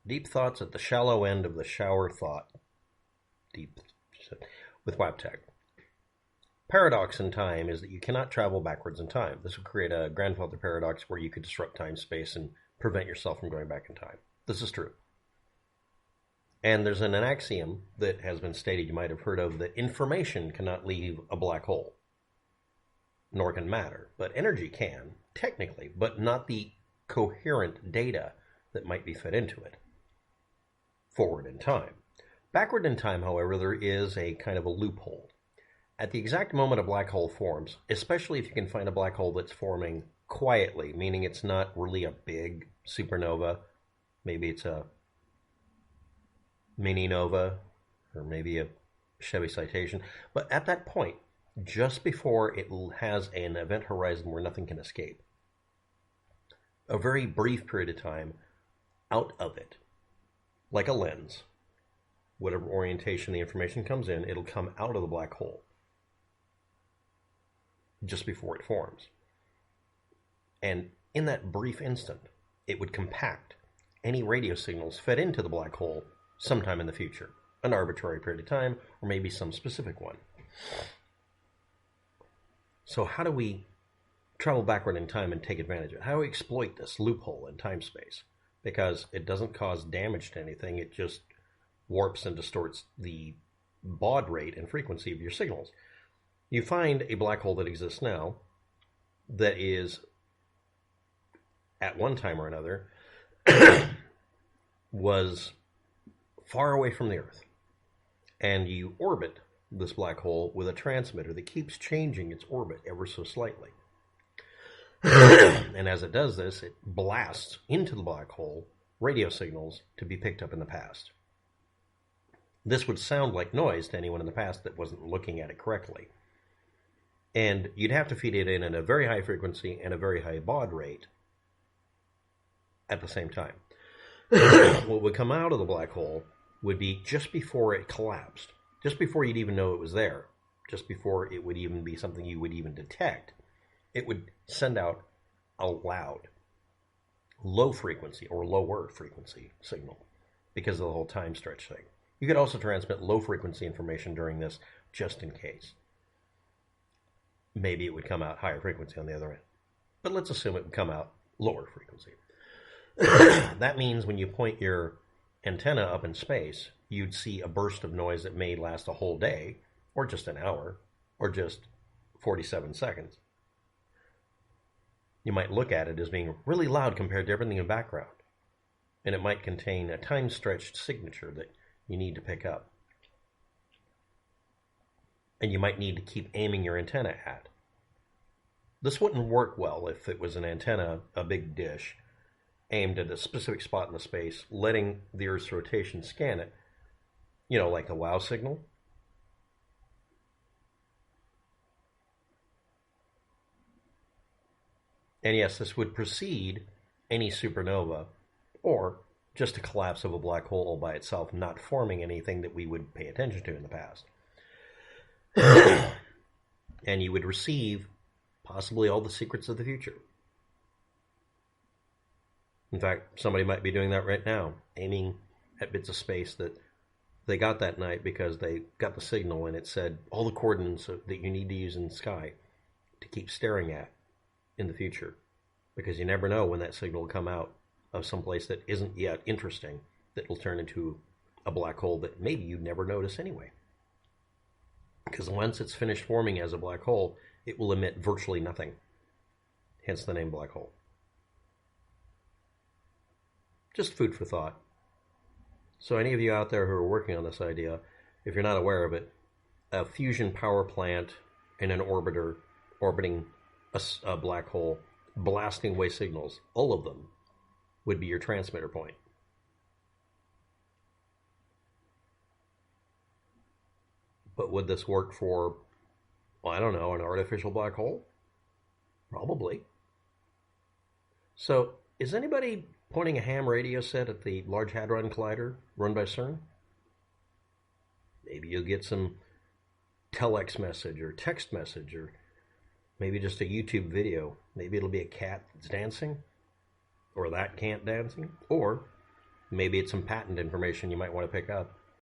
Deep thoughts at the shallow end of the shower thought. Deep with WAPTech. Paradox in time is that you cannot travel backwards in time. This would create a grandfather paradox where you could disrupt time space and prevent yourself from going back in time. This is true. And there's an axiom that has been stated, you might have heard of, that information cannot leave a black hole, nor can matter. But energy can, technically, but not the coherent data that might be fed into it forward in time. Backward in time, however, there is a kind of a loophole. At the exact moment a black hole forms, especially if you can find a black hole that's forming quietly, meaning it's not really a big supernova, maybe it's a mini nova, or maybe a Chevy Citation, but at that point, just before it has an event horizon where nothing can escape, a very brief period of time out of it, like a lens, whatever orientation the information comes in, it'll come out of the black hole just before it forms. And in that brief instant, it would compact any radio signals fed into the black hole sometime in the future, an arbitrary period of time, or maybe some specific one. So how do we travel backward in time and take advantage of it? How do we exploit this loophole in time space? Because it doesn't cause damage to anything, it just warps and distorts the baud rate and frequency of your signals. You find a black hole that exists now that is, at one time or another, was far away from the Earth. And you orbit this black hole with a transmitter that keeps changing its orbit ever so slightly. And as it does this, it blasts into the black hole radio signals to be picked up in the past. This would sound like noise to anyone in the past that wasn't looking at it correctly. And you'd have to feed it in at a very high frequency and a very high baud rate at the same time. What would come out of the black hole would be just before it collapsed, just before you'd even know it was there, just before it would even be something you would even detect, it would send out a loud, low frequency or lower frequency signal because of the whole time stretch thing. You could also transmit low frequency information during this just in case. Maybe it would come out higher frequency on the other end. But let's assume it would come out lower frequency. That means when you point your antenna up in space, you'd see a burst of noise that may last a whole day, or just an hour, or just 47 seconds. You might look at it as being really loud compared to everything in the background. And it might contain a time-stretched signature that you need to pick up. And you might need to keep aiming your antenna at. This wouldn't work well if it was an antenna, a big dish, aimed at a specific spot in the space, letting the Earth's rotation scan it, like a wow signal. And yes, this would precede any supernova, or just a collapse of a black hole all by itself, not forming anything that we would pay attention to in the past. And you would receive possibly all the secrets of the future. In fact, somebody might be doing that right now, aiming at bits of space that they got that night because they got the signal and it said all the coordinates that you need to use in the sky to keep staring at in the future. Because you never know when that signal will come out of someplace that isn't yet interesting, that will turn into a black hole that maybe you'd never notice anyway. Because once it's finished forming as a black hole, it will emit virtually nothing. Hence the name black hole. Just food for thought. So any of you out there who are working on this idea, if you're not aware of it, a fusion power plant and an orbiter orbiting a black hole, blasting away signals, all of them would be your transmitter point. But would this work for, well, I don't know, an artificial black hole? Probably. So, is anybody pointing a ham radio set at the Large Hadron Collider run by CERN? Maybe you'll get some telex message or text message, or maybe just a YouTube video. Maybe it'll be a cat that's dancing, or that cat dancing, or Maybe it's some patent information you might want to pick up.